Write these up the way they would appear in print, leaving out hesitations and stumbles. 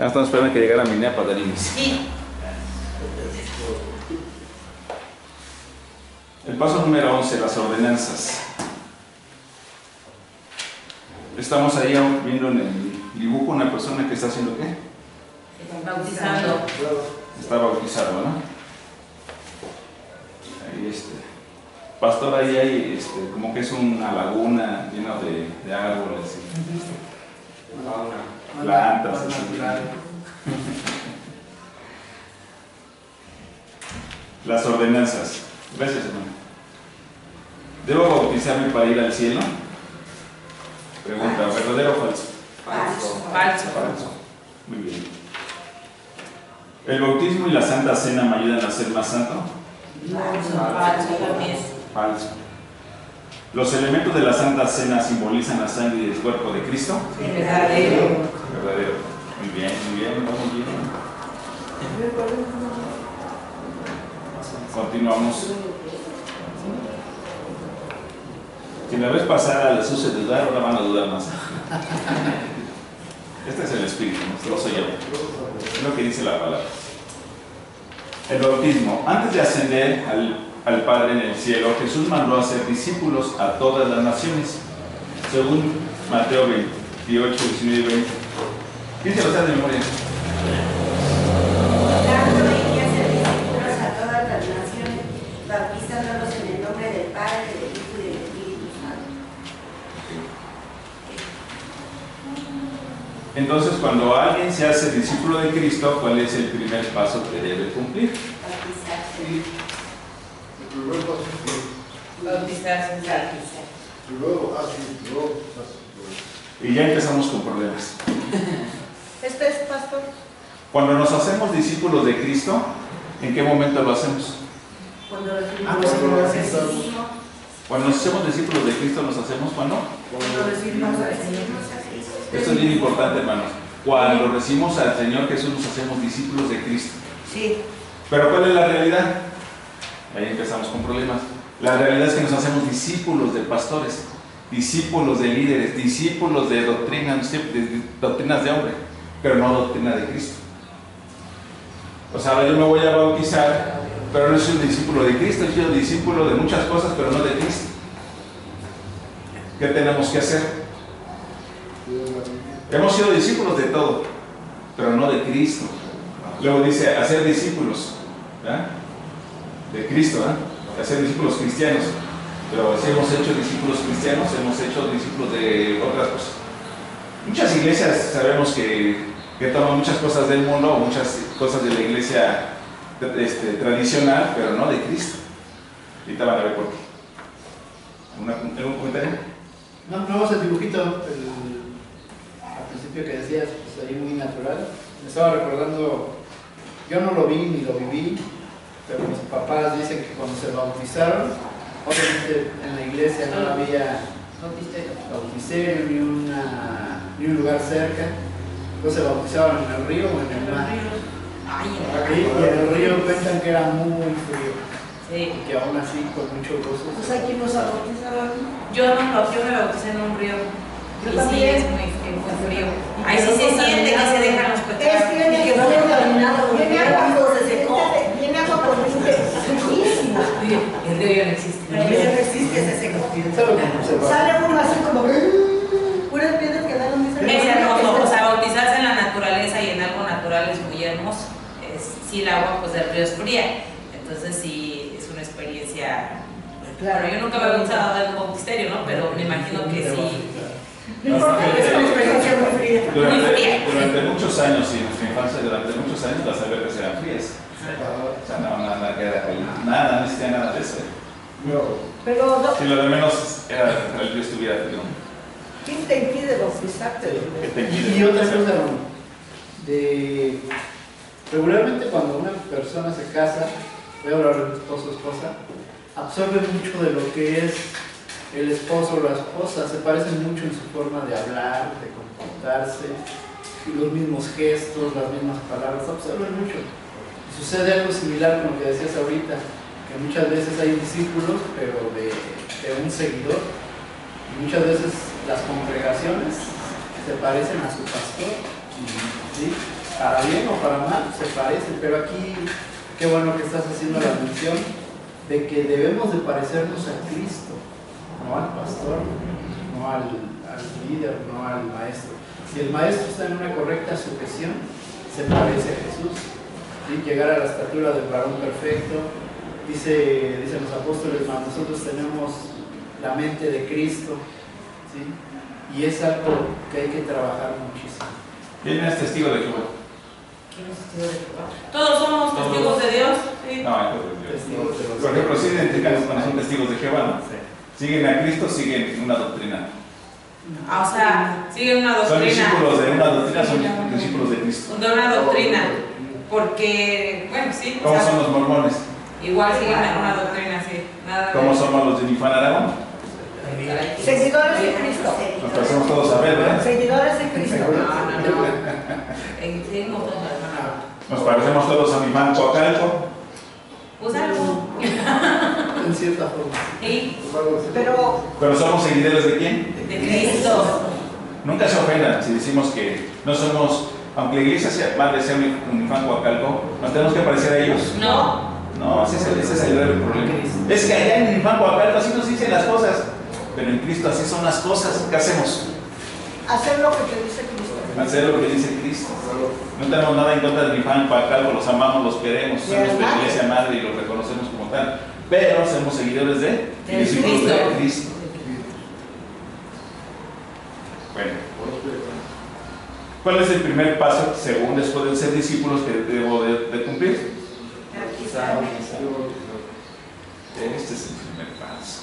Ya estamos esperando que llegara mi nea para dar inicio. Sí. El paso número 11, las ordenanzas. Estamos ahí viendo en el dibujo una persona que está haciendo ¿qué? Bautizando. Está bautizado, ¿no? Ahí pastor, ahí hay como que es una laguna llena de árboles y plantas. Las ordenanzas. Gracias, hermano. ¿Debo bautizarme para ir al cielo? Pregunta, ¿verdadero o falso? Falso. Muy bien. ¿El bautismo y la Santa Cena me ayudan a ser más santo? Falso también. Falso. ¿Los elementos de la Santa Cena simbolizan la sangre y el cuerpo de Cristo? Verdadero. Verdadero. Muy bien, vamos bien. Continuamos. Si la vez pasada les hice dudar, ahora van a dudar más. Este es el Espíritu, no soy yo. Es lo que dice la palabra. El bautismo. Antes de ascender al Padre en el cielo, Jesús mandó a hacer discípulos a todas las naciones, según Mateo 28, 19 y 20. ¿Quién se lo sabe de memoria? Dando y hacer discípulos a todas las naciones, bautizándolos en el nombre del Padre, del Hijo y del Espíritu Santo. Entonces, cuando alguien se hace discípulo de Cristo, ¿cuál es el primer paso que debe cumplir? Bautizarse. Bautizarse. Y ya empezamos con problemas. ¿Esto es, pastor? Cuando nos hacemos discípulos de Cristo, ¿en qué momento lo hacemos? Cuando recibimos Cuando nos hacemos discípulos de Cristo, ¿nos hacemos cuándo? a Cristo. Esto es bien importante, hermanos. Cuando recibimos al Señor Jesús, nos hacemos discípulos de Cristo. Sí. Pero ¿cuál es la realidad? Ahí empezamos con problemas. La realidad es que nos hacemos discípulos de pastores, discípulos de líderes, discípulos de doctrinas de hombre, pero no doctrina de Cristo. O sea, yo me voy a bautizar, pero no soy un discípulo de Cristo, soy un discípulo de muchas cosas, pero no de Cristo. ¿Qué tenemos que hacer? Hemos sido discípulos de todo, pero no de Cristo. Luego dice, hacer discípulos, ¿verdad? De Cristo, ¿verdad? Hacer discípulos cristianos. Pero si hemos hecho discípulos cristianos, hemos hecho discípulos de otras cosas. Muchas iglesias sabemos que toman muchas cosas del mundo, muchas cosas de la iglesia tradicional, pero no de Cristo. Ahorita van a ver por qué. ¿Algún comentario? No, ese dibujito al principio que decías, pues ahí muy natural. Me estaba recordando, yo no lo vi ni lo viví, pero mis papás dicen que cuando se bautizaron, obviamente en la iglesia no había bautisterio ni un lugar cerca, entonces se bautizaban en el río o en el mar. Y en el río cuentan que era muy frío. Sí. Y que aún así con mucho gozo. Pues aquí nos bautizaron. Yo me bauticé en un río. Yo Y también. sí, es muy frío. Ahí sí se siente que se dejan los pecados. Tiene que no contaminado. Viene agua se secó. Viene agua por muchísimo. El río ya no existe. El río no existe, se secó. Sale uno así como puras piedras que dan Es hermoso, o sea, bautizarse en la naturaleza y en algo natural es muy hermoso. Sí, el agua pues del río es fría, entonces sí es una experiencia. Claro, yo nunca me he bautizado en un bautisterio, ¿no? Pero me imagino que sí. No importa, es una experiencia muy fría. Durante muchos años, y en nuestra infancia, durante muchos años las albercas eran frías. O sea, nada queda caliente. Nada, no existía nada de eso. Pero Si lo de menos era que el río estuviera frío. ¿quién te impide bautizarte? ¿Qué te impide? Y otra cosa, regularmente cuando una persona se casa, voy a hablar de esposo o esposa, absorbe mucho de lo que es el esposo o la esposa, se parecen mucho en su forma de hablar, de comportarse, y los mismos gestos, las mismas palabras, absorben mucho. Y sucede algo similar con lo que decías ahorita, que muchas veces hay discípulos, pero de un seguidor, y muchas veces las congregaciones se parecen a su pastor, ¿sí? para bien o para mal, se parecen, pero aquí, qué bueno que estás haciendo la mención de que debemos de parecernos a Cristo, no al pastor, no al líder, no al maestro. Si el maestro está en una correcta sujeción, se parece a Jesús, ¿sí? Llegar a la estatura del varón perfecto. Dicen los apóstoles, nosotros tenemos la mente de Cristo, ¿sí? Y es algo que hay que trabajar muchísimo. ¿Quién es testigo de Jehová? ¿Quién es testigo de Jehová? Todos somos testigos de Dios. Sí. No, entonces Testigos de los por ejemplo, sí identifican cuando son testigos de Jehová, ¿no? Sí. Siguen a Cristo, siguen una doctrina. O sea, siguen una Son doctrina. discípulos de una doctrina, son discípulos de Cristo. De una doctrina. Porque, bueno, sí. ¿Cómo son los mormones? Igual siguen una doctrina, sí. Nada ¿Cómo somos los de Nifán Aragón? Seguidores de Cristo. Nos parecemos todos a ver, ¿verdad? Seguidores de Cristo. No. Seguimos todos, hermano. Nos parecemos todos a Nifán Coacalco. Pues algo. En cierta forma. Sí, Pero ¿Somos seguidores de quién? de Cristo. Nunca se ofendan si decimos que no somos, aunque la iglesia sea madre, sea un Nifán Coacalco, nos tenemos que parecer a ellos. No. No, ese es el grave problema. Es que allá en Nifán Coacalco así nos dicen las cosas, pero en Cristo así son las cosas. ¿Qué hacemos? hacer lo que te dice Cristo. Hacer lo que dice Cristo. No tenemos nada en contra de Nifán Coacalco, los amamos, los queremos, somos nuestra iglesia madre y los reconocemos como tal. Pero somos seguidores de discípulos de Cristo. Bueno, ¿cuál es el primer paso según después de ser discípulos que debo de cumplir? Este es el primer paso.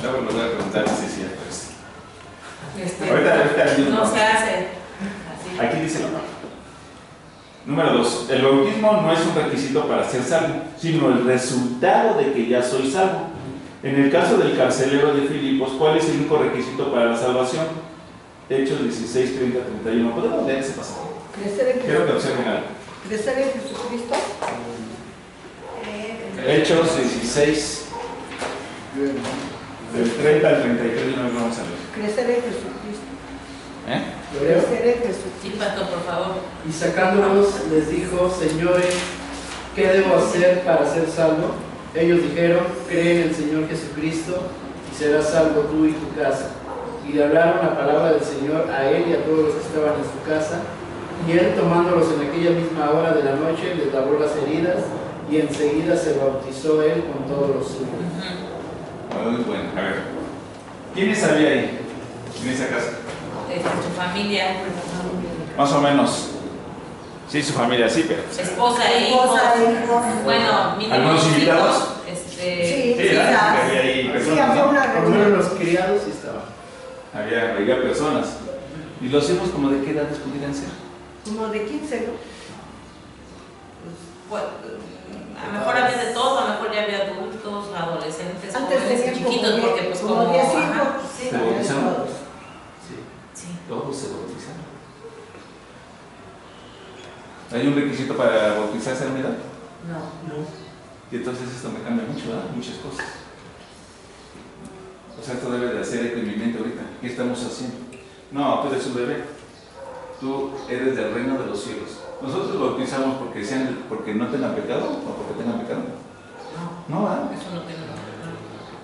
Luego lo voy a preguntar si es cierto esto. Ahorita No se hace. Así. Aquí dice la palabra. Número 2. El bautismo no es un requisito para ser salvo, sino el resultado de que ya soy salvo. En el caso del carcelero de Filipos, ¿cuál es el único requisito para la salvación? Hechos 16, 30, 31. ¿Podemos leer ese pasaje? Crecer en Quiero que Jesucristo. observen algo. Crecer en Jesucristo. Hechos 16, del 30 al 33, no vamos a leer. Crecer en Jesucristo. ¿Eh? Crecer en Jesucristo. Sí, pastor, por favor. Y sacándolos les dijo, señores, ¿qué debo hacer para ser salvo? Ellos dijeron, cree en el Señor Jesucristo y serás salvo tú y tu casa. Y le hablaron la palabra del Señor a él y a todos los que estaban en su casa. Y él, tomándolos en aquella misma hora de la noche, les lavó las heridas y enseguida se bautizó él con todos los suyos. Muy bueno. A ver, ¿quiénes había ahí en esa casa? Su familia, Más o menos. Sí, su familia, sí, pero. esposa e hijos. Esposa e hijos. Bueno, mínimo ¿Algunos hijos, invitados? Sí, Sí, sí, ¿verdad? ya. Había ahí Sí, personas, había ¿no? una Por lo menos reunión. los criados sí estaban. Había personas. ¿Y los hijos como de qué edades pudieran ser? Como de 15, ¿no? Pues, a lo mejor había de todo, a lo mejor ya había adultos, adolescentes, Antes jóvenes, tenían chiquitos, como porque pues como 10 ajá, hijos. sí, ¿Se bautizaron? todos. Sí, todos se bautizaron. ¿Hay un requisito para bautizarse a una edad? no. Y entonces esto me cambia mucho, ¿verdad? Muchas cosas. O sea, esto debe de hacer eco en mi mente ahorita. ¿Qué estamos haciendo? No, tú eres un bebé. Tú eres del reino de los cielos. Nosotros bautizamos porque no tengan pecado o porque tengan pecado. No, ¿verdad? Eso no tengo.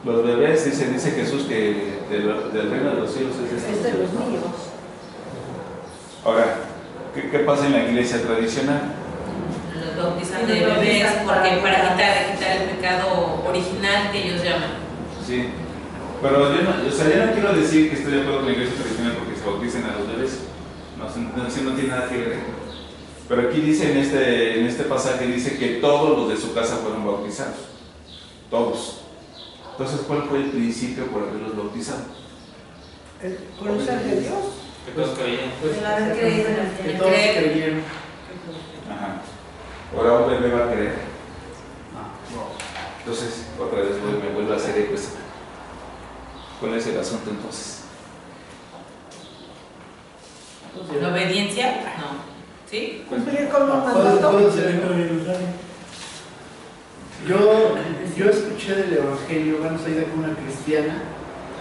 Los bebés, dice Jesús que del reino de los cielos es Es de los niños. Ahora, ¿qué pasa en la iglesia tradicional? Los bautizan de bebés porque para quitar el pecado original que ellos llaman. Sí. Pero yo no quiero decir que estoy de acuerdo con la iglesia tradicional porque se bauticen a los bebés. No tiene nada que ver. Pero aquí dice en este pasaje dice que todos los de su casa fueron bautizados. Todos. Entonces, ¿cuál fue el principio por haberlos bautizado? El conocer de Dios. Que todos creían. El haber creído en el Que todos creyeron. Ajá. Ahora un bebé va a creer. Entonces, otra vez me vuelve a hacer eco eso. ¿Cuál es el asunto entonces? ¿La obediencia? No. ¿Sí? Cumplir con los ¿Puedo mandatos. ser? Yo escuché del Evangelio, bueno, soy de una cristiana,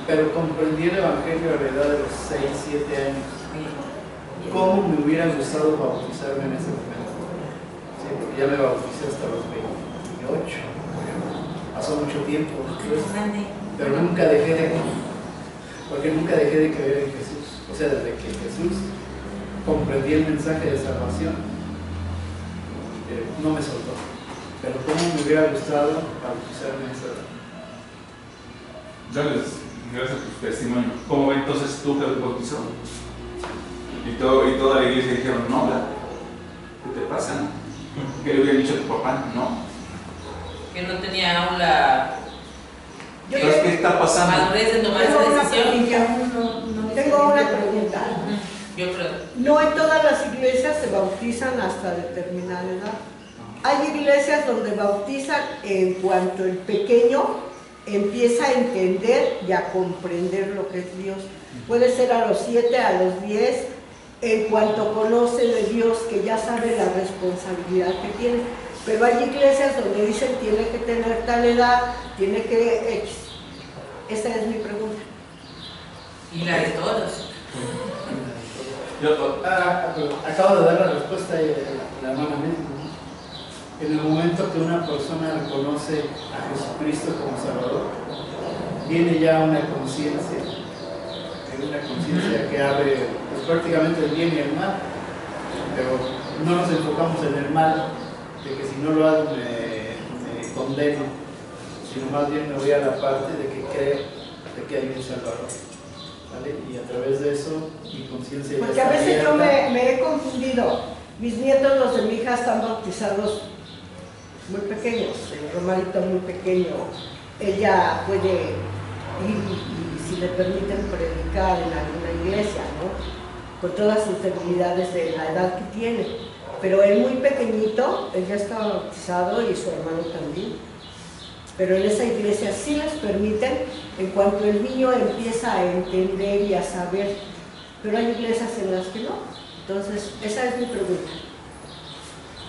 pero comprendí el Evangelio a la edad de los 6, 7 años. cómo me hubiera gustado bautizarme en ese momento. Sí, porque ya me bauticé hasta los 28. Pasó mucho tiempo. Pero nunca dejé de creer en Jesús. O sea, desde que Jesús comprendí el mensaje de salvación, no me soltó. Pero cómo me hubiera gustado bautizarme en esa edad. Dales, gracias por tu testimonio. ¿Cómo ve entonces tú que te bautizó? Y toda la iglesia dijeron, no, ¿qué te pasa? ¿Qué le hubiera dicho a tu papá? No. Que no tenía aún la Entonces, ¿qué está pasando? madurez de tomar esa decisión. Tengo una pregunta. Yo creo. No en todas las iglesias se bautizan hasta determinada edad. Hay iglesias donde bautizan en cuanto el pequeño empieza a entender y a comprender lo que es Dios. Puede ser a los 7, a los 10, en cuanto conoce de Dios, que ya sabe la responsabilidad que tiene. Pero hay iglesias donde dicen tiene que tener tal edad, tiene que X. Esa es mi pregunta. Y la de todos. Acabo de dar la respuesta y la hermana misma. En el momento que una persona reconoce a Jesucristo como Salvador, viene ya una conciencia que abre pues, prácticamente el bien y el mal, pero no nos enfocamos en el mal, de que si no lo hago me condeno, sino más bien me voy a la parte de que creo de que hay un Salvador, ¿vale? Y a través de eso mi conciencia ya Porque a está veces yo abierta. me he confundido. Mis nietos, los de mi hija, están bautizados muy pequeños, el Romarito muy pequeño. Ella puede ir y si le permiten predicar en alguna iglesia, ¿no? Con todas sus debilidades de la edad que tiene. Pero él muy pequeñito, él ya está bautizado y su hermano también. Pero en esa iglesia sí les permiten en cuanto el niño empieza a entender y a saber. Pero hay iglesias en las que no. Entonces, esa es mi pregunta.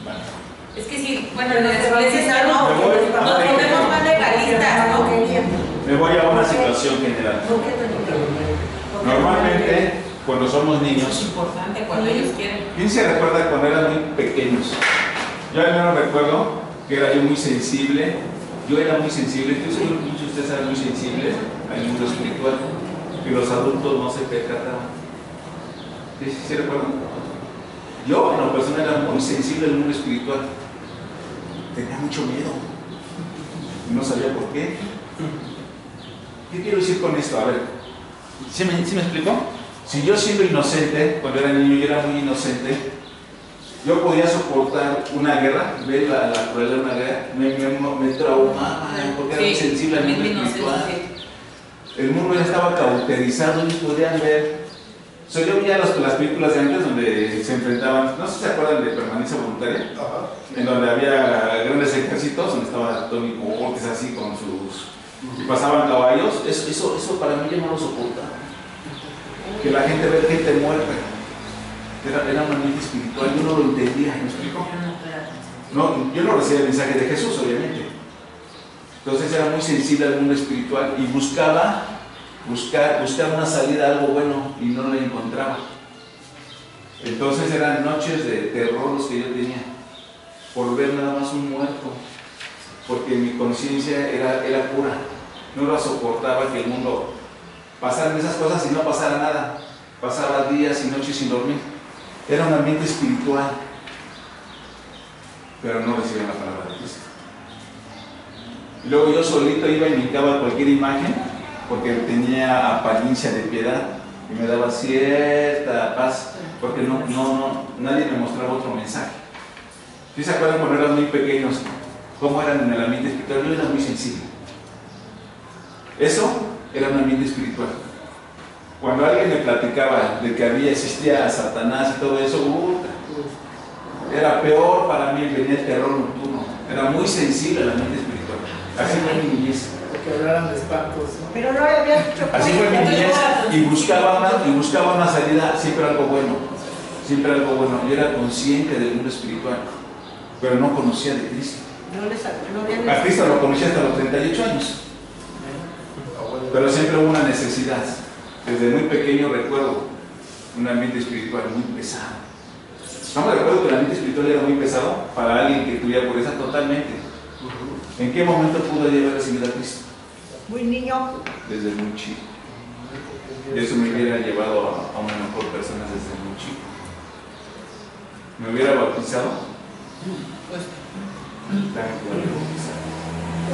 Bueno. Es que sí, bueno, en las iglesias no, nos ponemos más legalistas, ¿no? Me voy a una situación general. Normalmente, cuando somos Es niños, importante cuando ellos quieren. ¿quién se recuerda cuando eran muy pequeños? Yo al menos recuerdo que era yo muy sensible. Yo era muy sensible, estoy seguro que muchos de ustedes eran muy sensibles al mundo espiritual, que los adultos no se percataban. ¿Sí se recuerdan? Yo, en lo personal, era muy sensible al mundo espiritual. Tenía mucho miedo. No sabía por qué. ¿Qué quiero decir con esto? A ver, ¿sí me explico? Si yo siendo inocente, cuando era niño yo era muy inocente, yo podía soportar una guerra, ver la crueldad de una guerra, me traumaba, porque era muy sensible al mundo espiritual. El mundo ya estaba cauterizado, ellos podían ver. O sea, yo veía las películas de antes donde se enfrentaban, no sé si se acuerdan de Permanencia Voluntaria, en donde había grandes ejércitos, donde estaba Tony Cortes así con sus... y pasaban caballos. Eso para mí yo no lo soportaba. Que la gente ve gente muerta. Era un ambiente espiritual, yo no lo entendía, ¿me explico? No, yo no recibía el mensaje de Jesús, obviamente. Entonces era muy sensible al mundo espiritual y buscar una salida a algo bueno y no la encontraba. Entonces eran noches de terror los que yo tenía, por ver nada más un muerto, porque mi conciencia era pura, no la soportaba que el mundo pasara esas cosas y no pasara nada. Pasaba días y noches sin dormir. Era un ambiente espiritual, pero no recibía la palabra de Cristo. Y luego yo solito iba y brincaba cualquier imagen porque tenía apariencia de piedad y me daba cierta paz porque nadie me mostraba otro mensaje. ¿Sí se acuerdan cuando eran muy pequeños cómo eran en el ambiente espiritual? Yo era muy sensible. Eso era un ambiente espiritual. Cuando alguien me platicaba de que existía Satanás y todo eso, era peor para mí, venía el terror nocturno. Era muy sensible al ambiente espiritual. Así fue mi niñez. Que hablaran de espantos, ¿no? Pero no le había dicho Así fue mi niñez y buscaba una salida, siempre algo bueno. Siempre algo bueno. Yo era consciente del mundo espiritual, pero no conocía de Cristo. A Cristo lo conocí hasta los 38 años. Pero siempre hubo una necesidad. Desde muy pequeño recuerdo un ambiente espiritual muy pesado. Estamos de acuerdo que el ambiente espiritual era muy pesado para alguien que tuviera pureza totalmente. ¿En qué momento pudo haber recibido a Cristo? Muy niño. Desde muy chico. Y eso me hubiera llevado a una mejor persona desde muy chico. ¿Me hubiera bautizado? Pues, También pudo haber bautizado.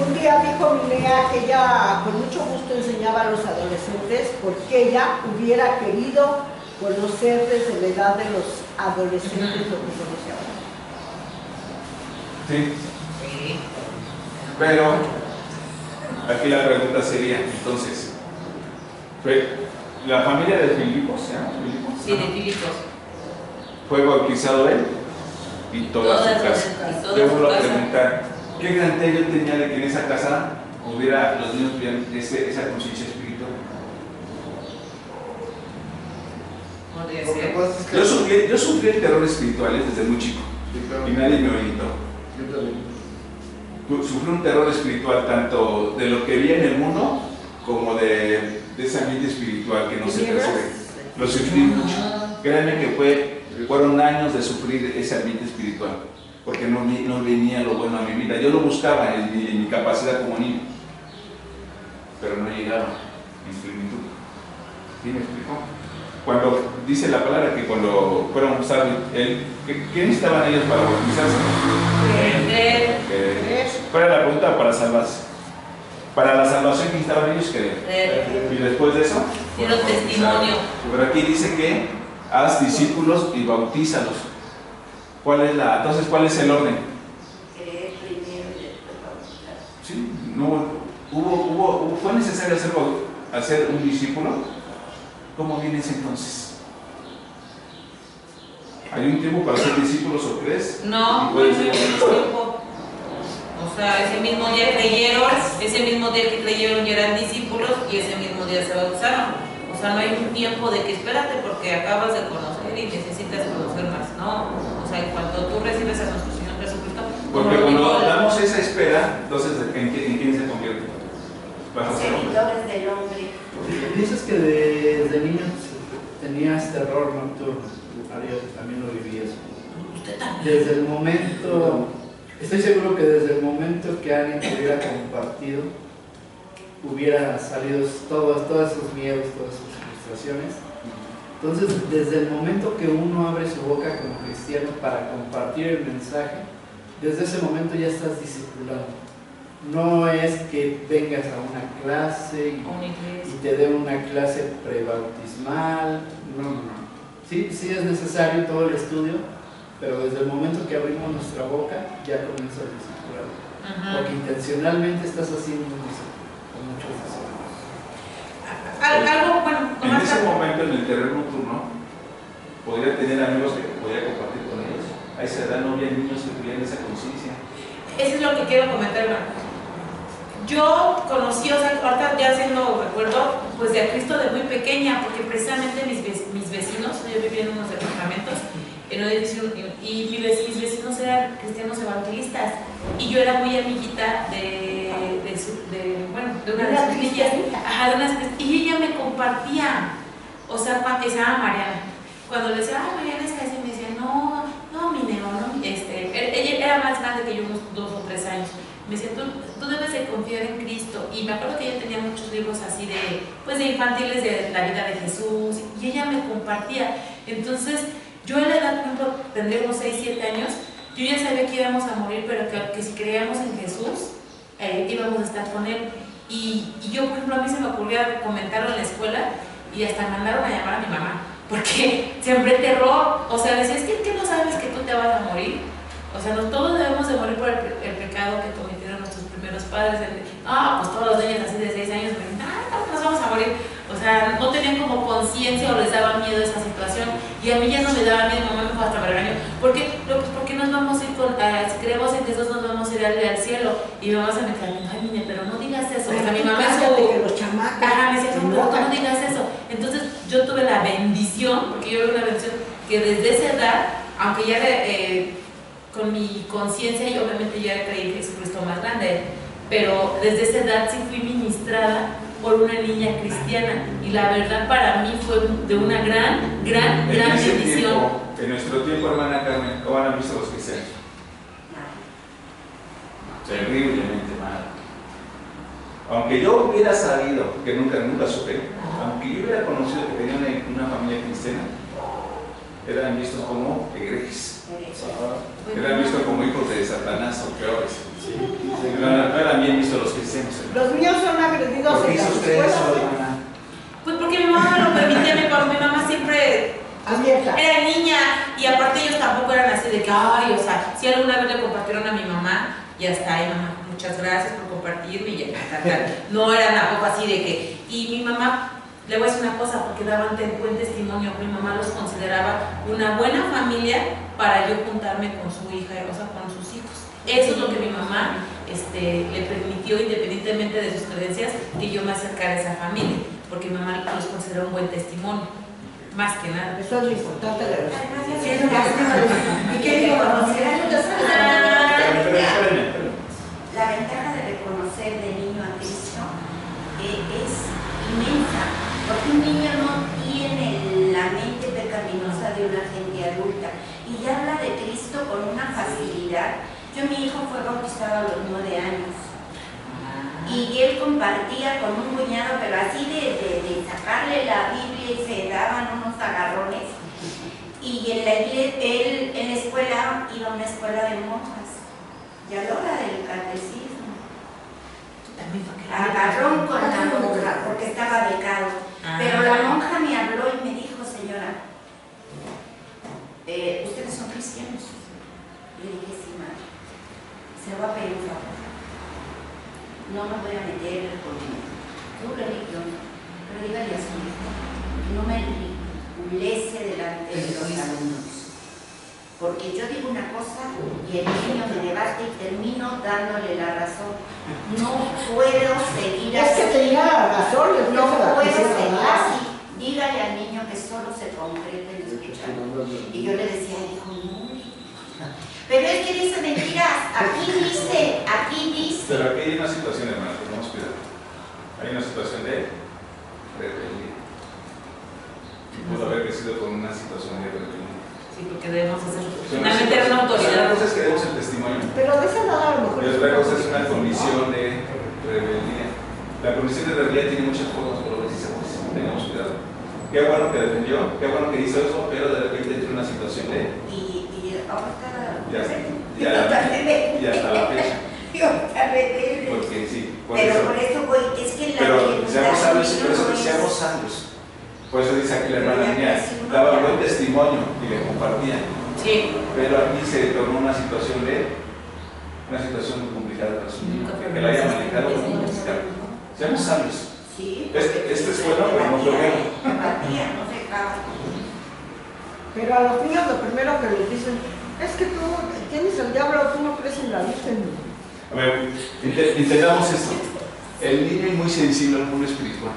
Un día dijo Minea que ella con mucho gusto enseñaba a los adolescentes porque ella hubiera querido conocer desde la edad de los adolescentes lo que conoce ahora. Sí, sí. pero aquí la pregunta sería, entonces, ¿la familia de Filipos, se llama Filipos? Sí, de Filipos. ¿Fue bautizado él? Y toda su casa. Yo vuelvo a preguntar, ¿qué garantía yo tenía de que en esa casa hubiera, los niños tuvieran esa conciencia espiritual? Podría Lo que ser. pasa es que Yo sufrí el terror espiritual desde muy chico Sí, claro. y nadie me orientó. Yo también. Sufrí un terror espiritual tanto de lo que vi en el mundo como de ese ambiente espiritual que no se percibe. Lo sufrí mucho. Créanme que fueron años de sufrir ese ambiente espiritual, porque no venía lo bueno a mi vida. Yo lo buscaba en mi capacidad como niño, pero no llegaba en plenitud. ¿Sí me explicó? Cuando dice la palabra que cuando fueron a usar ¿qué necesitaban ellos para bautizarse? ¿Cuál era la pregunta? Para salvarse. Para la salvación que necesitaban ellos, creer. Y después de eso, Dieron testimonio. pero aquí dice que haz discípulos y bautízalos. Entonces, ¿cuál es el orden? Creer primero y después bautizar. Sí, ¿fue necesario hacer un discípulo? ¿Cómo viene ese entonces? ¿Hay un tiempo para ser discípulos o crees? No, ¿Y no puede hay ser mucho tiempo. O sea, ese mismo día creyeron, ese mismo día que creyeron ya eran discípulos y ese mismo día se bautizaron. O sea, no hay un tiempo de que espérate porque acabas de conocer y necesitas conocer más. No, o sea, en cuanto tú recibes a nuestro Señor Jesucristo, Porque cuando damos esa espera, entonces ¿en quién se convierte? Vas a ser hombre. Seguidores del hombre. Dices que desde niño tenías terror nocturno. Yo también lo viví eso. usted también. Desde el momento, estoy seguro que desde el momento que alguien te hubiera compartido, hubiera salido todos esos miedos, todas esas frustraciones. Entonces, desde el momento que uno abre su boca como cristiano para compartir el mensaje, desde ese momento ya estás discipulado. No es que vengas a una clase y te den una clase prebautismal. No. Sí es necesario todo el estudio, pero desde el momento que abrimos nuestra boca ya comienza el discipulado. Porque intencionalmente estás haciendo un discipulado con muchos discípulos. Algo, bueno, En ese momento, en el terreno nocturno, podría tener amigos que podría compartir con ellos. A esa edad no había niños que tuvieran esa conciencia. eso es lo que quiero comentar, hermano. Yo conocí, o sea, ahorita ya haciendo recuerdo, pues de a Cristo de muy pequeña, porque precisamente mis vecinos, yo vivía en unos departamentos, en un edificio, y mis vecinos eran cristianos evangelistas, y yo era muy amiguita de una de sus niñas, y ella me compartía, o sea, se llama Mariana. Cuando le decía, Mariana es así, me decía, no, mi neo, no, ella era más grande que yo, unos 2 o 3 años. Me decía, tú debes de confiar en Cristo. Y me acuerdo que ella tenía muchos libros así de infantiles de la vida de Jesús. Y ella me compartía. Entonces, yo a la edad, por ejemplo, tendría unos 6, 7 años, yo ya sabía que íbamos a morir, pero que si creíamos en Jesús, íbamos a estar con Él. Y yo, por ejemplo, a mí se me ocurría comentarlo en la escuela y hasta mandaron a llamar a mi mamá. Porque siempre terror. O sea, decía, es que no sabes que tú te vas a morir. O sea, todos debemos de morir por el pecado que cometieron nuestros primeros padres. Pues todos los niños así de 6 años me dicen, nos vamos a morir. O sea, no tenían como conciencia o les daba miedo esa situación. Y a mí ya no me daba miedo, mamá me dijo hasta me regañó. ¿Por qué? Pues porque nos vamos a ir si creemos en Jesús nos vamos a ir al cielo. Y mi mamá se me quedó, ay, niña, pero no digas eso. O sea, mi mamá es que los chamacos. me decía, no, pero tú no digas eso. Entonces yo tuve la bendición, porque yo tuve una bendición, que desde esa edad, aunque ya con mi conciencia y obviamente ya creí en Jesucristo más grande, pero desde esa edad sí fui ministrada por una niña cristiana. Y la verdad para mí fue de una gran bendición. En nuestro tiempo, hermana Carmen, ¿cómo han visto los cristianos? Terriblemente mal. Aunque yo hubiera sabido, que nunca supe, aunque yo hubiera conocido que tenía una familia cristiana, eran vistos como herejes. Eran vistos como hijos de Satanás o peores. No eran bien vistos los cristianos. Los niños son agredidos ¿Por qué en hizo las usted eso, escuelas. hermana? Pues porque mi mamá me lo permitía, mi mamá siempre Abierta. era niña y aparte ellos tampoco eran así de que, ay, o sea, si alguna vez le compartieron a mi mamá, ya está, ay mamá, muchas gracias por compartirme y ya, no era tampoco así de que, y mi mamá, le voy a decir una cosa, porque daban buen testimonio, mi mamá los consideraba una buena familia para yo juntarme con su hija, o sea, con sus hijos. Eso es lo que mi mamá le permitió, independientemente de sus creencias, que yo me acercara a esa familia, porque mi mamá los consideró un buen testimonio, más que nada. Eso es lo importante de los Y que reconocer Espérenme. la ventaja de reconocer de niño a Cristo es inmensa, porque un niño no tiene la mente pecaminosa de una gente adulta y ya habla de Cristo con una facilidad. Mi hijo fue bautizado a los 9 años y él compartía con un cuñado, pero así de sacarle la Biblia y se daban unos agarrones. Y en la escuela iba a una escuela de monjas y a la hora del catecismo agarrón con la monja porque estaba becado. Pero la monja me habló y me dijo, señora, ¿ustedes son cristianos? Le dije, sí, madre. Se lo va a pedir un favor. No me voy a meter con tu religión, pero dígale a su hijo que no me ridiculece delante de los alumnos. Porque yo digo una cosa y el niño me debate y termino dándole la razón. No puedo seguir Es que tenía la razón, no puedo seguir así. Dígale al niño que solo se concrete en escuchar. Y yo le decía, hijo, no. Pero es que dice mentiras. Aquí dice. Pero aquí hay una situación, hermano, tenemos cuidado. Hay una situación de rebelión. Y pudo haber crecido con una situación de rebelión. Sí, porque debemos hacer. Finalmente era una autoridad. Una cosa es que demos el testimonio. Pero de esa nada a lo mejor. Y otra cosa es una condición de rebeldía. La condición de rebeldía tiene muchas formas, pero lo dice, pues, tengamos cuidado. Qué bueno que defendió, qué bueno que hizo eso, pero de repente entró en una situación de. Y ahorita. Y hasta la fecha. Porque sí, por eso voy, es que pero seamos sabios, por eso seamos sabios. Por eso dice aquí la hermana mía, daba buen testimonio y le compartía. Sí. Pero aquí se tornó una situación muy complicada para su niño, que la haya manejado como cristiano. Seamos sabios. Sí. Este es bueno, pero no bloqueo. Pero a los niños lo primero que les dicen es que tú tienes el diablo, tú no crees en la Virgen. A ver, entendamos esto. El niño es muy sensible al mundo espiritual,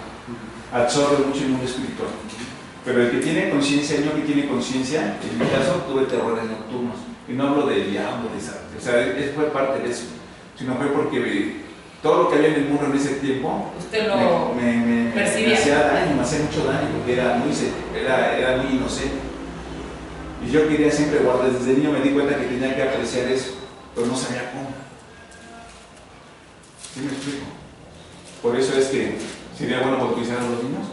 absorbe mucho el mundo espiritual. Pero el que tiene conciencia, el niño que tiene conciencia, en mi caso tuve terrores nocturnos. Y no hablo del diablo, o sea, fue parte de eso. Sino fue porque todo lo que había en el mundo en ese tiempo usted lo percibía. Me hacía daño, me hacía mucho daño, porque era muy inocente. Y yo quería siempre guardar, desde niño me di cuenta que tenía que apreciar eso, pero no sabía cómo. ¿Sí me explico? Por eso es que sería bueno bautizar a los niños.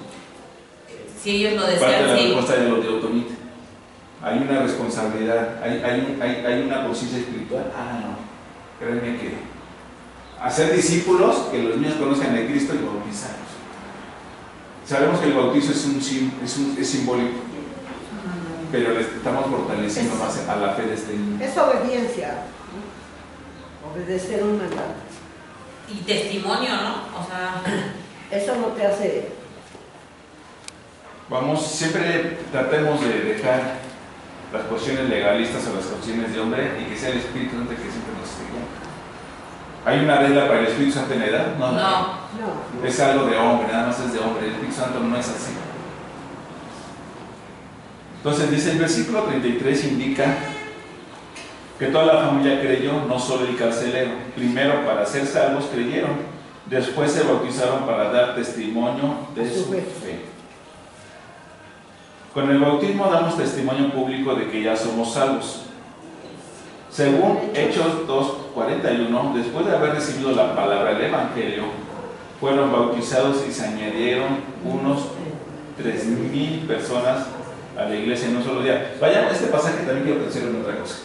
Si ellos lo Parte de desean, la sí. respuesta de los de Otomite. Hay una responsabilidad, hay una conciencia espiritual. No. Créanme que hacer discípulos, que los niños conozcan a Cristo y bautizarlos. Sabemos que el bautizo es simbólico, pero le estamos fortaleciendo más a la fe de este niño. Es obediencia, ¿no? Obedecer un mandato. Y testimonio, ¿no? O sea, eso no te hace. Vamos, siempre tratemos de dejar las cuestiones legalistas o las cuestiones de hombre y que sea el Espíritu Santo que siempre nos esté guiando. ¿Hay una regla para el Espíritu Santo en la edad? No. Es algo de hombre, nada más es de hombre. El Espíritu Santo no es así. Entonces dice el versículo 33 indica que toda la familia creyó, no solo el carcelero. Primero, para ser salvos creyeron Después se bautizaron para dar testimonio de su fe. Con el bautismo damos testimonio público de que ya somos salvos. Según Hechos 2:41, después de haber recibido la palabra del Evangelio, fueron bautizados y se añadieron unos 3,000 personas a la iglesia en un solo día. Vayamos a este pasaje, también quiero decir una otra cosa.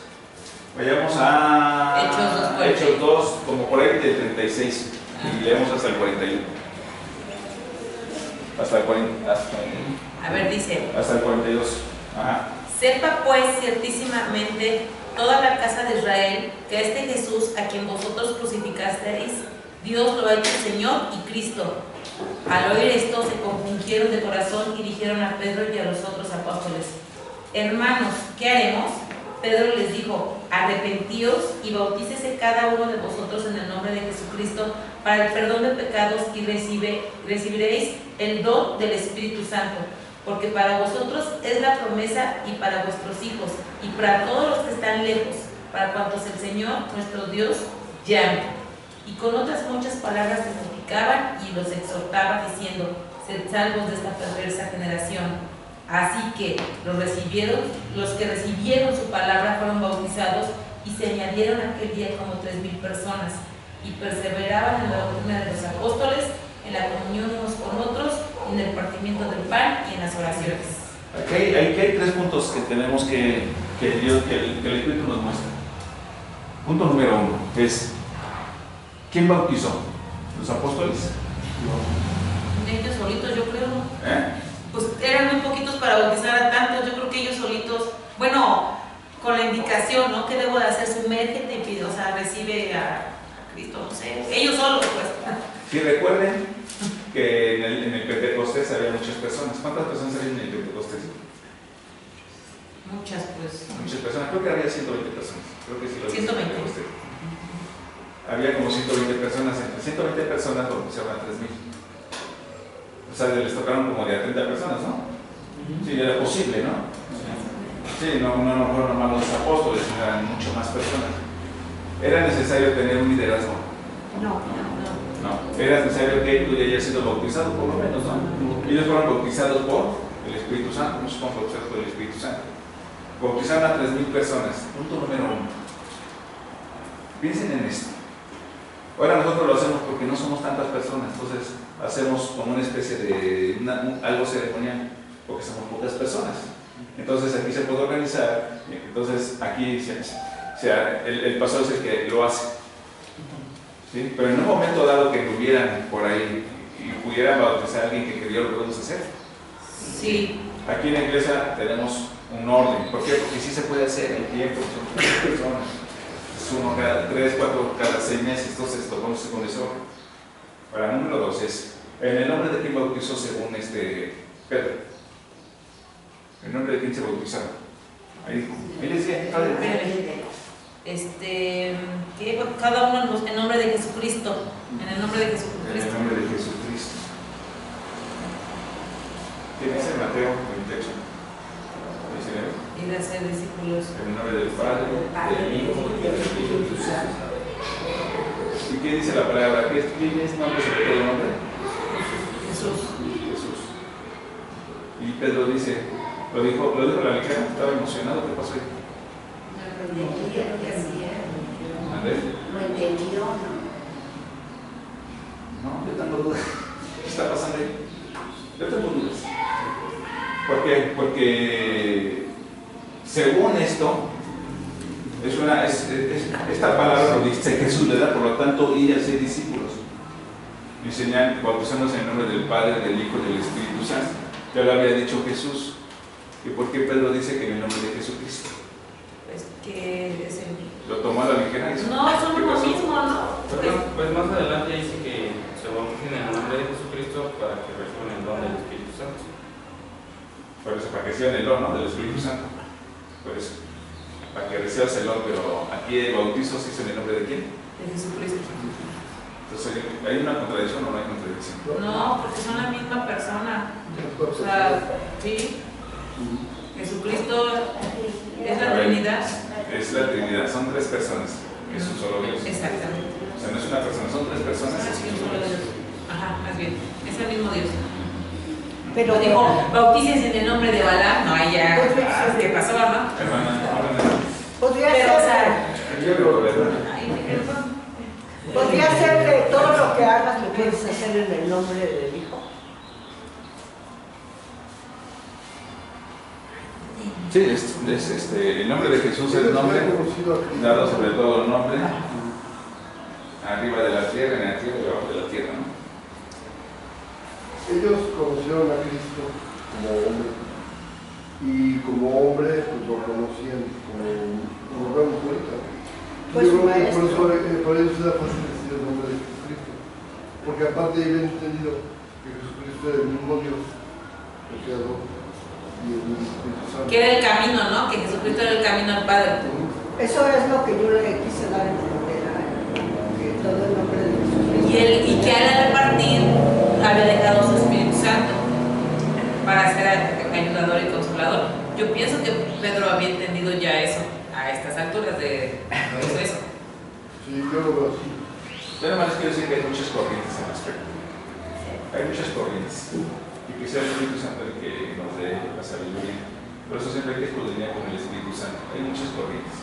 Vayamos a Hechos 2, como por ahí del 36, y leemos hasta el 41. Hasta el 40. A ver, dice. Hasta el 42. Ajá. Sepa pues ciertísimamente toda la casa de Israel que este Jesús a quien vosotros crucificasteis, Dios lo ha hecho Señor y Cristo. Al oír esto se compungieron de corazón y dijeron a Pedro y a los otros apóstoles: hermanos, ¿qué haremos? Pedro les dijo: arrepentíos y bautícese cada uno de vosotros en el nombre de Jesucristo para el perdón de pecados y recibiréis el don del Espíritu Santo, porque para vosotros es la promesa y para vuestros hijos y para todos los que están lejos, para cuantos el Señor nuestro Dios llame. Y con otras muchas palabras testificaban y los exhortaba diciendo: sed salvos de esta perversa generación. Así que los que recibieron su palabra fueron bautizados y se añadieron aquel día como 3,000 personas y perseveraban en la doctrina de los apóstoles, en la comunión unos con otros, en el partimiento del pan y en las oraciones. Aquí hay 3 puntos que tenemos que el Espíritu nos muestra. Punto número 1 es: ¿quién bautizó? ¿Los apóstoles? Ellos solitos, yo creo. Pues eran muy poquitos para bautizar a tantos. Yo creo que ellos solitos, bueno, con la indicación, ¿no? ¿Qué debo de hacer? Sumérgete y pide, o sea, recibe a Cristo, no sé. Ellos solos, pues. Sí, recuerden que en el Pentecostés había muchas personas. ¿Cuántas personas había en el Pentecostés? Muchas, pues. Muchas personas, creo que había 120 personas. Creo que sí lo 120. Había como 120 personas, entre 120 personas bautizaban a 3,000. O sea, les tocaron como de a 30 personas, ¿no? Sí, era posible, ¿no? Sí, no fueron nomás los apóstoles, eran mucho más personas. ¿Era necesario tener un liderazgo? No. Era necesario que tú ya hayas sido bautizado, por lo menos, ¿no? Ellos fueron bautizados por el Espíritu Santo, muchos fueron bautizados por el Espíritu Santo. Bautizaron a 3,000 personas. Punto número 1. Piensen en esto. Ahora nosotros lo hacemos porque no somos tantas personas, entonces hacemos como una especie de algo ceremonial, porque somos pocas personas. Entonces aquí se puede organizar, entonces aquí el pastor es el que lo hace. ¿Sí? Pero en un momento dado que tuvieran por ahí y pudieran bautizar a alguien que quería, lo podemos hacer. Sí. Aquí en la iglesia tenemos un orden. ¿Por qué? Porque sí se puede hacer en tiempo, son 3 personas. Uno cada 3, 4, cada 6 meses, entonces tomamos con eso. Para el número 2 es: ¿en el nombre de quién bautizó según Pedro? ¿El nombre de quién se bautizaron? Ahí decía, que cada uno en nombre de Jesucristo. En el nombre de Jesucristo. En el nombre de Jesucristo. ¿Qué dice Mateo 28? Ir a ser discípulos. En el nombre del Padre, del Hijo y del Espíritu Santo. ¿Y qué dice la palabra? ¿Quién es nombre sobre todo nombre? Jesús. Y Pedro dice, lo dijo a la ligera, estaba emocionado. ¿Qué pasó ahí? No entendía lo que hacía. ¿No entendió, ¿no? No, yo tengo dudas. ¿Qué está pasando ahí? Yo tengo dudas. ¿Por qué? Porque según esto, esta palabra lo dice Jesús, le da, por lo tanto, ir a ser discípulos. Enseñar, bautizándose en el nombre del Padre, del Hijo y del Espíritu Santo. Ya lo había dicho Jesús. ¿Y por qué Pedro dice que en el nombre de Jesucristo? Pues que es el... ¿Lo tomó a la ligera? No, son lo mismo, ¿no? Pues más adelante dice que se bauticen en el nombre de Jesucristo para que reciban el don del Espíritu Santo. Por eso, para que reciban el don, ¿no?, del Espíritu Santo. Por eso, para que recibas el don, pero aquí el bautizo se hizo en el nombre de quién? De Jesucristo. Entonces, ¿hay una contradicción o no hay contradicción? No, porque son la misma persona. O sea, sí. Jesucristo es la Trinidad. Es la Trinidad, son 3 personas. Es un solo Dios. Exactamente. sea, no es una persona, son tres personas. Ah, sí, un solo Dios. Ajá, más bien. Es el mismo Dios. Pero No dijo, bautícense en el nombre de Balán. No, ahí ya. Pues, ¿Qué pasó, no? Hermana, podría Pero, o ser, sea, yo creo que ay, perdón. podría ser que todo lo que hagas lo puedes hacer en el nombre del Hijo. sí, el nombre de Jesús es el nombre dado sobre todo el nombre, arriba de la tierra, en la tierra y abajo de la tierra, ¿no? Ellos conocieron a Cristo como hombre y como hombre pues lo conocían como vemos ahorita. Pues, Yo creo que maestro. por eso era fácil decir el nombre de Jesucristo, porque aparte habían entendido que Jesucristo era el mismo Dios, el Creador y el mismo Espíritu Santo. Que era el camino, ¿no? Que Jesucristo era el camino al Padre. Eso es lo que yo le quise dar a entender, que todo el nombre de Jesús. Y que al partir había dejado su Espíritu Santo para ser ayudador y consolador. Yo pienso que Pedro había entendido ya eso a estas alturas de eso. Sí, yo lo veo así. Pero además quiero decir que hay muchas corrientes al respecto. Hay muchas corrientes. Y que sea el Espíritu Santo el que nos dé la sabiduría. Por eso siempre hay que escudriñar con el Espíritu Santo. Hay muchas corrientes.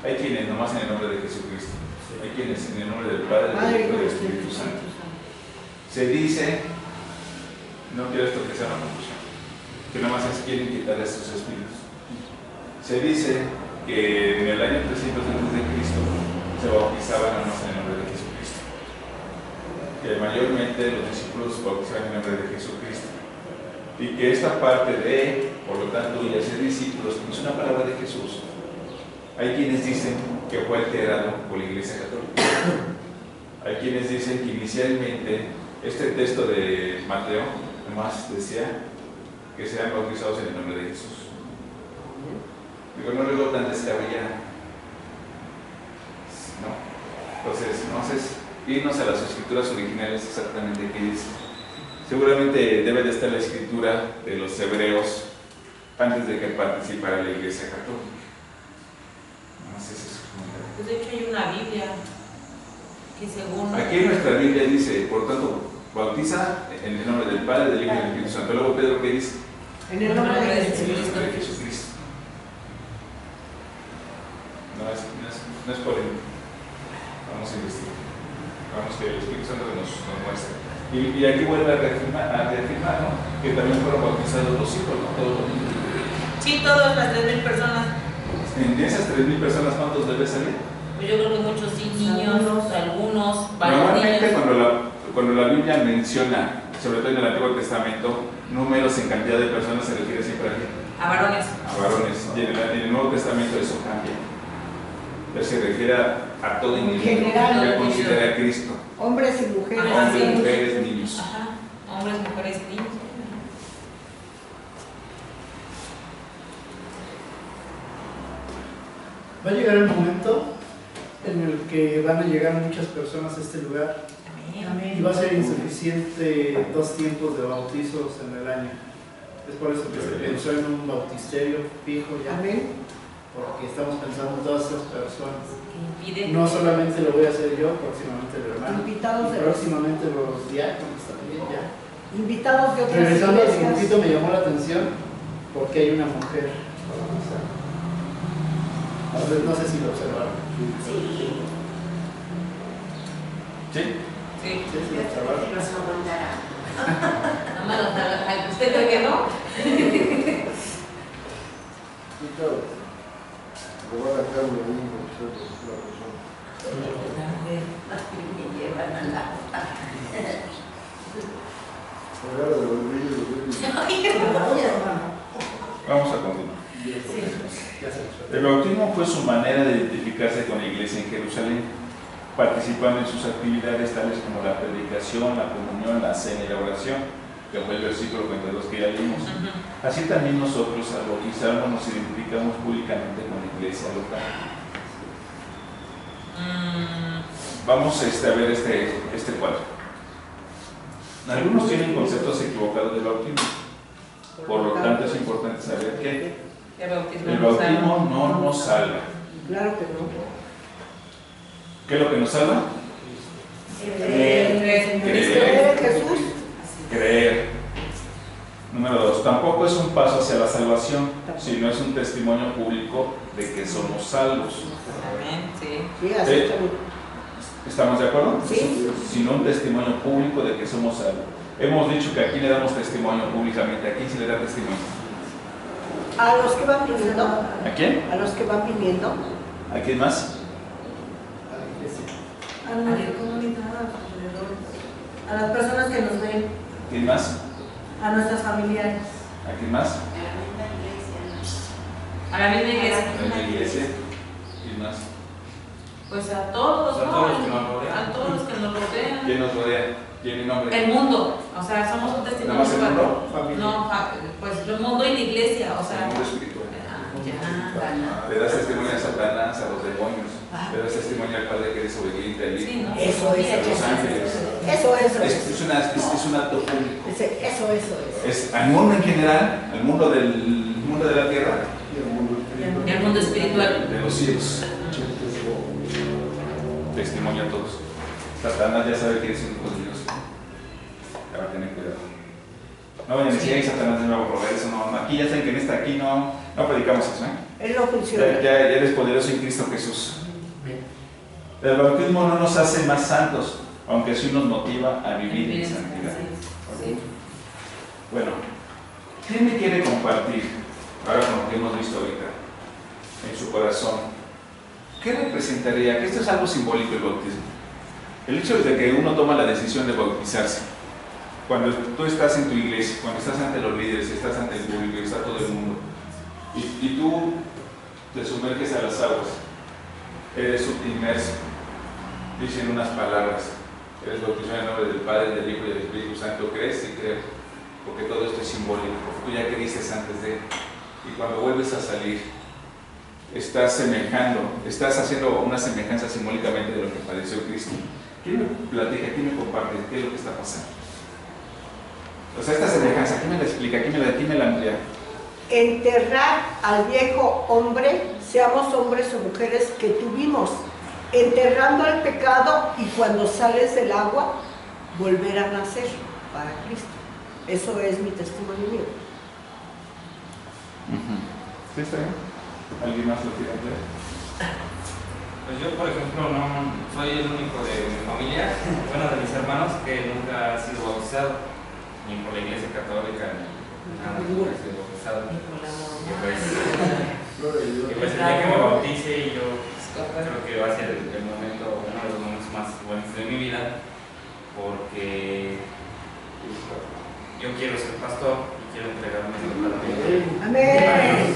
Hay quienes nomás en el nombre de Jesucristo. Hay quienes en el nombre del Padre, del Hijo y del Espíritu Santo. Se dice, no quiero esto que sea una confusión, que nomás quieren quitar estos espíritus. Se dice que en el año 300 antes de Cristo se bautizaban nomás en el nombre de Jesucristo. Que mayormente los discípulos bautizaban en el nombre de Jesucristo. Y que esta parte de, por lo tanto, y hacer discípulos, no es una palabra de Jesús. Hay quienes dicen que fue alterado por la Iglesia Católica. Hay quienes dicen que inicialmente este texto de Mateo nomás decía que sean bautizados en el nombre de Jesús. Digo, no lo veo tan descabellado. No. Entonces, irnos a las escrituras originales exactamente qué dice. Seguramente debe de estar la escritura de los hebreos antes de que participara la Iglesia Católica. No sé si es comentario. Pues de hecho hay una Biblia que según... Aquí en nuestra Biblia dice, por tanto, bautiza en el nombre del Padre, del Hijo y del Espíritu Santo. Luego Pedro, ¿qué dice? En el nombre de En el Jesucristo. nombre de Jesucristo. No es por él. Vamos a investigar. Vamos que el Espíritu Santo nos muestra. Y aquí vuelve a reafirmar, ¿no? Que también fueron bautizados los hijos, ¿no? Todos los niños. Sí, todas las 3,000 personas. En esas 3,000 personas, ¿cuántos debe salir? Pues yo creo que muchos sí, niños, algunos, varios Normalmente niños. cuando la Biblia menciona, sobre todo en el Antiguo Testamento, números en cantidad de personas se refiere siempre A varones. a varones. Y en el Nuevo Testamento eso cambia. Entonces se refiere a todo individuo general, que considera a Cristo. Hombres y mujeres. Ajá, Hombres, sí. mujeres, niños. Ajá. Hombres, mujeres y niños. Va a llegar el momento en el que van a llegar muchas personas a este lugar Amén. y va a ser insuficiente 2 tiempos de bautizos en el año. Es por eso que se pensó en un bautisterio fijo ya, Amén. porque estamos pensando en todas esas personas. Que impide No solamente lo voy a hacer yo, próximamente el hermano, Invitados y de próximamente los diáconos también ya. invitados de otras Regresando al iglesias. dibujito, me llamó la atención porque hay una mujer. No sé si lo observaron. Sí, ¿Sí? Sí. Sí, sí, yo lo creo observaron. que nos aguantará. Nada más ¿usted cree que no? Sí, claro. Lo van a dejar un amigo, la persona. Me llevan a la... Agarra de los brillos, Oye, hermano. Vamos a continuar. Ya se lo El bautismo fue su manera de identificarse con la iglesia en Jerusalén, participando en sus actividades tales como la predicación, la comunión, la cena y la oración, que fue el versículo 42 que ya leímos. Así también nosotros, al bautizarnos, nos identificamos públicamente con la iglesia local. Vamos a ver este cuadro. Algunos tienen conceptos equivocados del bautismo, por lo tanto es importante saber que El bautismo el bautismo no nos salva. Claro que no. ¿Qué es lo que nos salva? Creer en Jesús. Creer. Número 2, tampoco es un paso hacia la salvación, sino es un testimonio público de que somos salvos. Amén, sí. Sí, así está bien. ¿Estamos de acuerdo? Sí. Sino un testimonio público de que somos salvos. Hemos dicho que aquí le damos testimonio públicamente. ¿A quién se le da testimonio? A los que van viniendo. ¿A quién? A los que van viniendo. ¿A quién más? A la iglesia. A nuestra comunidad, a las personas que nos ven, ¿A quién más? a nuestros familiares. ¿A quién más? A la misma iglesia. A la iglesia. ¿Quién más? Pues a todos, A ¿no? todos los que nos rodean. A todos los que nos rodean. ¿Quién nos rodea? ¿Quién y nombre? El mundo, o sea, somos un testimonio. ¿Nada más el mundo? Familia. No, pues el mundo y la iglesia, o El sea. mundo espiritual. Ya. Le das testimonio a Satanás, a los demonios. Le das testimonio al Padre que eres obediente al Hijo. Sí, ¿no? Eso es. A los ángeles. Eso es. Es un acto público. Eso es. Es al mundo en general, al mundo mundo de la tierra, Y el mundo espiritual. El mundo espiritual. de los cielos. Testimonio a todos. Satanás ya sabe que eres un hijo de Dios. Para tener cuidado. No vayan a decir, ay, Satanás de nuevo por eso. No, aquí ya saben que en esta aquí no predicamos eso, ¿eh? Él no funciona. Ya eres poderoso en Cristo Jesús. El bautismo no nos hace más santos, aunque sí nos motiva a vivir en santidad. Sí. Bueno, ¿qué me quiere compartir, ahora con lo que hemos visto ahorita, en su corazón? ¿Qué representaría? Que esto es algo simbólico el bautismo. El hecho de que uno toma la decisión de bautizarse, cuando tú estás en tu iglesia, cuando estás ante los líderes, estás ante el público y está todo el mundo, y tú te sumerges a las aguas, eres inmerso, dicen unas palabras, eres bautizado en el nombre del Padre, del Hijo y del Espíritu Santo, crees y creo, porque todo esto es simbólico, porque tú ya creíste antes de, y cuando vuelves a salir, estás haciendo una semejanza simbólicamente de lo que padeció Cristo. ¿Quién me platica, quién me comparte qué es lo que está pasando? O sea, esta semejanza, ¿quién me la explica? ¿Quién me la amplía? Enterrar al viejo hombre, seamos hombres o mujeres que tuvimos, enterrando el pecado y cuando sales del agua, volver a nacer para Cristo. Eso es mi testimonio mío. ¿Sí está bien? ¿Alguien más lo quiere ampliar? Pues yo, por ejemplo, no soy el único de mi familia, bueno, de mis hermanos, que nunca ha sido bautizado, ni por la Iglesia Católica, ni nada, nunca ha sido bautizado. Que pues el día que me bautice, y yo creo que va a ser el momento, uno de los momentos más buenos de mi vida, porque yo quiero ser pastor y quiero entregarme totalmente. Amén.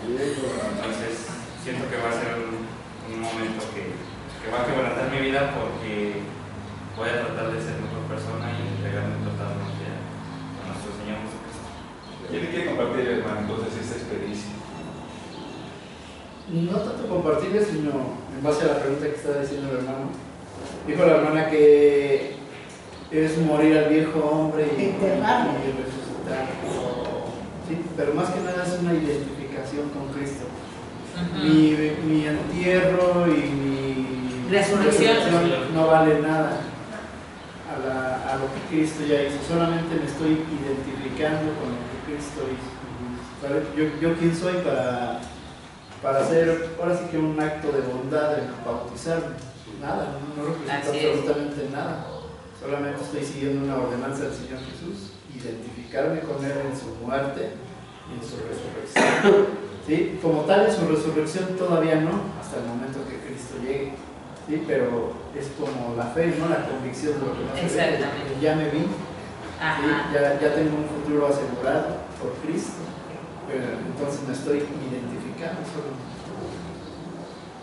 Entonces, siento que va a ser un momento que va a quebrantar mi vida, porque voy a tratar de ser mejor persona y entregarme totalmente a nuestro Señor Jesucristo. ¿Quién le quiere compartir, hermano, entonces esta experiencia? No tanto compartirle, sino en base a la pregunta que estaba diciendo el hermano. Dijo la hermana que es morir al viejo hombre y Enterrarlo. resucitar. Sí, pero más que nada es una identificación con Cristo. Mi entierro y mi Resurrección no vale nada a lo que Cristo ya hizo. Solamente me estoy identificando con lo que Cristo hizo. ¿Sabe? Yo quién soy para hacer ahora sí que un acto de bondad en bautizarme. Nada, no representa absolutamente nada. Solamente estoy siguiendo una ordenanza del Señor Jesús, identificarme con Él en su muerte y en su resurrección. ¿Sí? Como tal, en su resurrección todavía no, hasta el momento que Cristo llegue. ¿Sí? Pero es como la fe, ¿no? La convicción de lo que no se ve. Exactamente. Ya me vi, ¿sí? Ya tengo un futuro asegurado por Cristo. Pero entonces me estoy identificando solo.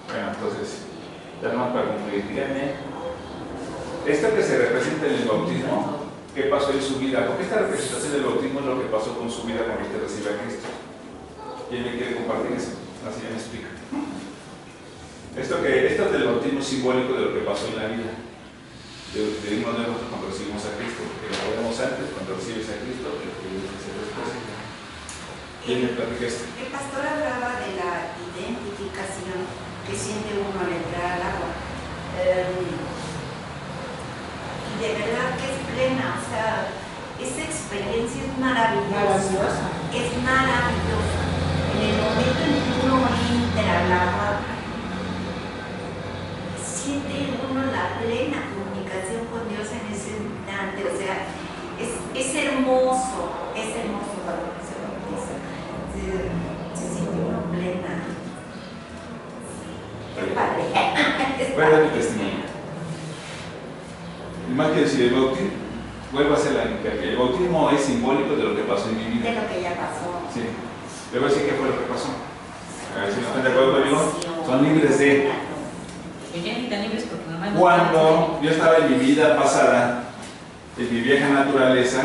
Bueno, entonces, ya nomás para concluir, díganme, esto que se representa en el bautismo, ¿qué pasó en su vida? Porque esta representación del bautismo es lo que pasó con su vida cuando usted recibe a Cristo. ¿Quién me quiere compartir eso? Así ya me explica. Esto es del bautismo simbólico de lo que pasó en la vida de uno de nosotros cuando recibimos a Cristo, porque lo vemos antes, cuando recibes a Cristo, lo que Dios dice después. ¿Quién me platica esto? El pastor hablaba de la identificación que siente uno al entrar al agua. de verdad que es plena, o sea, esa experiencia es maravillosa. Es maravillosa. En el momento en que uno entra al agua, siente uno la plena comunicación con Dios en ese instante, o sea, es hermoso cuando se bautiza. Se siente uno plena. Qué padre. Voy a dar mi testimonio. Y más que decir, el bautismo, vuelvo a hacer la hincapié. El bautismo es simbólico de lo que pasó en mi vida. De lo que ya pasó. Sí. Le voy a decir qué fue lo que pasó. A ver si no están de acuerdo conmigo. Son libres de. Pues ya ni tan libres porque normalmente. Cuando yo estaba en mi vida pasada, en mi vieja naturaleza,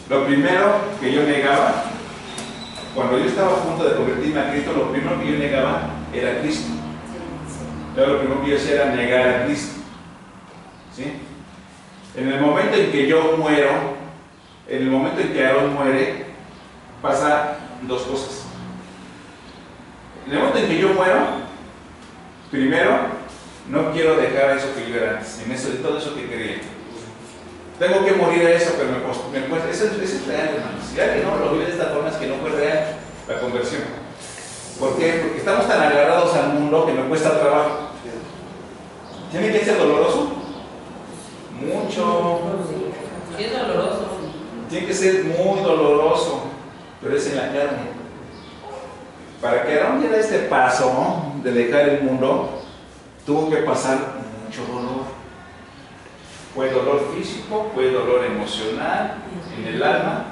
lo primero que yo negaba, cuando yo estaba a punto de convertirme a Cristo, lo primero que yo negaba era Cristo. Luego lo primero que yo hacía era negar a Cristo. ¿Sí? En el momento en que yo muero, en el momento en que Aarón muere, pasa dos cosas. En el momento en que yo muero, primero, no quiero dejar eso que yo era antes, en eso, de todo eso que quería. Tengo que morir a eso, pero me cuesta. Eso es real, hermanos. Si alguien no lo vive de esta forma, es que no fue real la conversión. ¿Por qué? Porque estamos tan agarrados al mundo que me cuesta trabajo. ¿Tiene que ser doloroso? Mucho. Sí, es doloroso. Tiene que ser muy doloroso, pero es en la carne. Para que Aarón diera este paso, ¿no?, de dejar el mundo, tuvo que pasar mucho dolor. Fue dolor físico, fue dolor emocional en el alma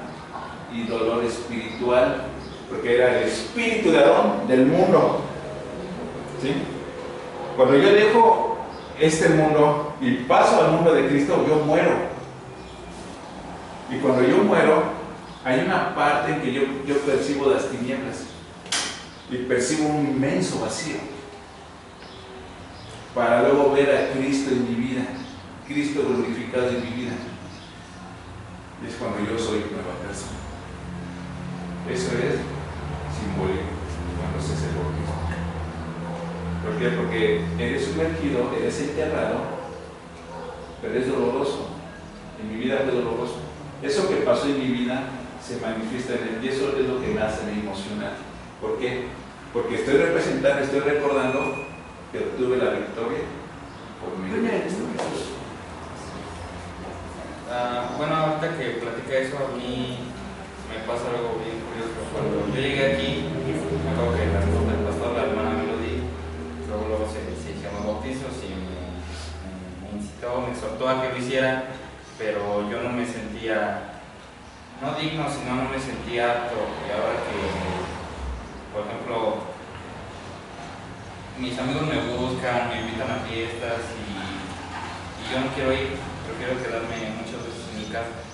y dolor espiritual, porque era el espíritu de Aarón del mundo. ¿Sí? Cuando yo dejo este mundo y paso al mundo de Cristo, yo muero. Y cuando yo muero, hay una parte en que yo percibo las tinieblas y percibo un inmenso vacío, para luego ver a Cristo en mi vida, Cristo glorificado en mi vida. Es cuando yo soy nueva persona. Eso es simbólico cuando se hace el bautismo. ¿Por qué? Porque eres sumergido, eres enterrado, pero es doloroso. En mi vida fue doloroso. Eso que pasó en mi vida se manifiesta en él, y eso es lo que me hace emocionar. ¿Por qué? Porque estoy representando, estoy recordando que obtuve la victoria por medio de Cristo Jesús. Bueno, ahorita que platica eso, a mí me pasa algo bien curioso. Cuando yo llegué aquí, me acuerdo que la esposa del pastor, la hermana Melody, luego se llamó bautizos y me incitó, me exhortó a que lo hiciera, pero yo no me sentía, no digno, sino no me sentía apto. Y ahora que, por ejemplo, mis amigos me buscan, me invitan a fiestas y yo no quiero ir, prefiero quedarme muchas veces en mi casa.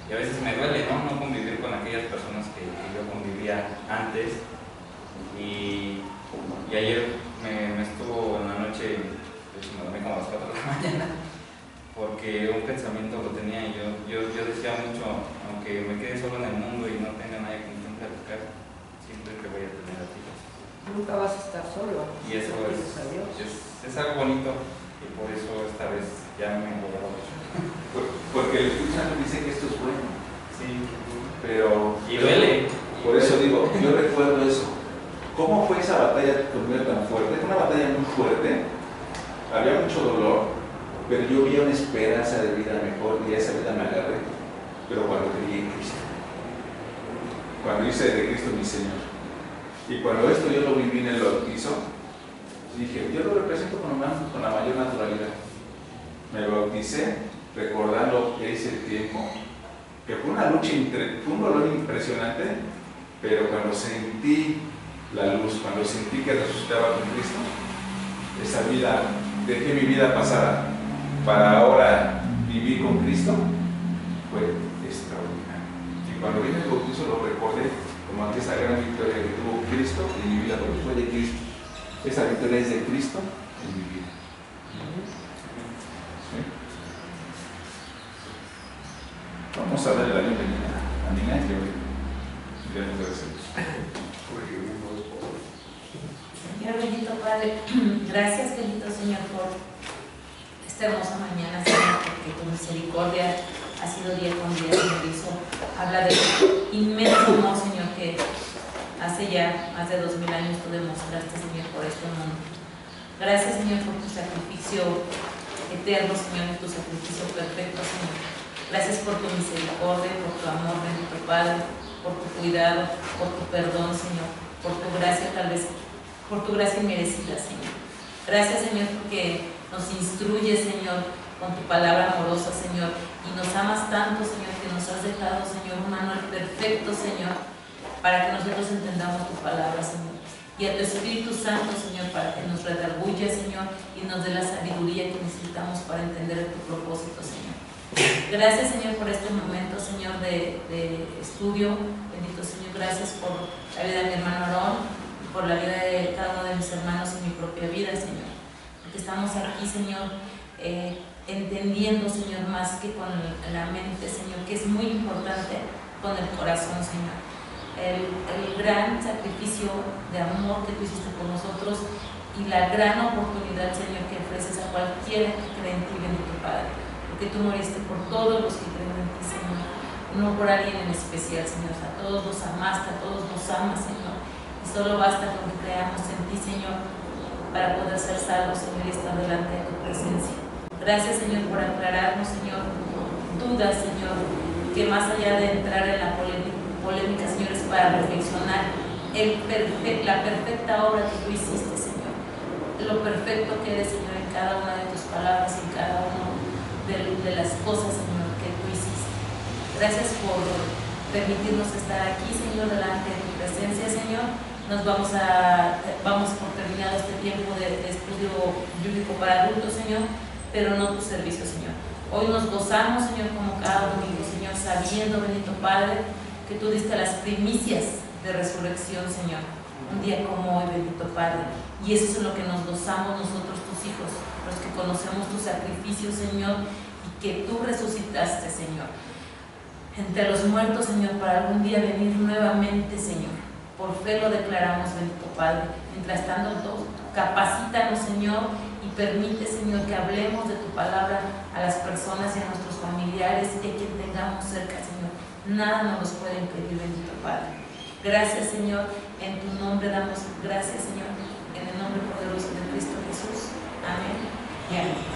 Y a veces me duele, ¿no? No convivir con aquellas personas que yo convivía antes. Y ayer me estuvo en la noche, de hecho me dormí como a las 4 de la mañana, porque un pensamiento lo tenía y yo decía mucho, aunque me quede solo en el mundo y no tenga nadie con quien platicar, siempre que voy a tener a ti. Nunca vas a estar solo. Y eso es algo bonito, y por eso esta vez ya me voy a mucho. Porque el Espíritu Santo dice que esto es bueno. Sí. Pero. Y duele. Por eso digo, yo recuerdo eso. ¿Cómo fue esa batalla conmigo tan fuerte? Fue una batalla muy fuerte. Había mucho dolor, pero yo vi una esperanza de vida mejor y a esa vida me agarré. Pero cuando creí en Cristo. Cuando hice de Cristo mi Señor. Y cuando esto yo lo viví en el bautizo, dije, yo lo represento con la mayor naturalidad. Me bauticé recordando que ese tiempo, que fue una lucha, fue un dolor impresionante, pero cuando sentí la luz, cuando sentí que resucitaba con Cristo, esa vida, dejé mi vida pasada para ahora vivir con Cristo, fue extraordinario. Y cuando vine el bautizo lo recordé como esa gran victoria que tuvo Cristo en mi vida, porque fue de Cristo. Esa victoria es de Cristo en mi vida. ¿Sí? Vamos a darle la bienvenida a Nina y le agradecemos. Señor bendito Padre, gracias bendito Señor por esta hermosa mañana, Señor, porque tu misericordia ha sido día con día, Señor, habla del inmenso amor, Señor, que hace ya más de 2000 años tú demostraste, Señor, por este mundo. Gracias, Señor, por tu sacrificio eterno, Señor, tu sacrificio perfecto, Señor. Gracias por tu misericordia, por tu amor, bendito Padre, por tu cuidado, por tu perdón, Señor, por tu gracia, tal vez, por tu gracia inmerecida, Señor. Gracias, Señor, porque nos instruyes, Señor, con tu palabra amorosa, Señor, y nos amas tanto, Señor, que nos has dejado, Señor, un manual perfecto, Señor, para que nosotros entendamos tu palabra, Señor. Y a tu Espíritu Santo, Señor, para que nos redarguya, Señor, y nos dé la sabiduría que necesitamos para entender tu propósito, Señor. Gracias, Señor, por este momento, Señor, de estudio. Bendito, Señor, gracias por la vida de mi hermano Aarón, por la vida de cada uno de mis hermanos y mi propia vida, Señor. Porque estamos aquí, Señor, entendiendo, Señor, más que con la mente, Señor, que es muy importante con el corazón, Señor. El gran sacrificio de amor que tú hiciste por nosotros y la gran oportunidad, Señor, que ofreces a cualquiera que cree en ti, bendito Padre, porque tú moriste por todos los que creen en ti, Señor, no por alguien en especial, Señor. A todos los amaste, a todos nos amas, Señor, y solo basta con que creamos en ti, Señor, para poder ser salvos, Señor, y estar delante de tu presencia. Gracias, Señor, por aclararnos, Señor, dudas, Señor, que más allá de entrar en la polémica, Señor, es para reflexionar la perfecta obra que tú hiciste, Señor, lo perfecto que eres, Señor, en cada una de tus palabras, en cada una de las cosas, Señor, que tú hiciste. Gracias por permitirnos estar aquí, Señor, delante de tu presencia, Señor. Vamos por terminado este tiempo de estudio bíblico para adultos, Señor, pero no tu servicio, Señor. Hoy nos gozamos, Señor, como cada domingo, Señor, sabiendo, bendito Padre, que tú diste las primicias de resurrección, Señor, un día como hoy, bendito Padre, y eso es en lo que nos gozamos nosotros, tus hijos, los que conocemos tu sacrificio, Señor, y que tú resucitaste, Señor, entre los muertos, Señor, para algún día venir nuevamente, Señor. Por fe lo declaramos, bendito Padre. Mientras tanto, capacítanos, Señor, y permite, Señor, que hablemos de tu palabra a las personas y a nuestros familiares y a quien tengamos cerca, Señor. Nada nos los puede impedir, bendito Padre. Gracias, Señor. En tu nombre damos gracias, Señor. En el nombre poderoso de Cristo Jesús. Amén y amén.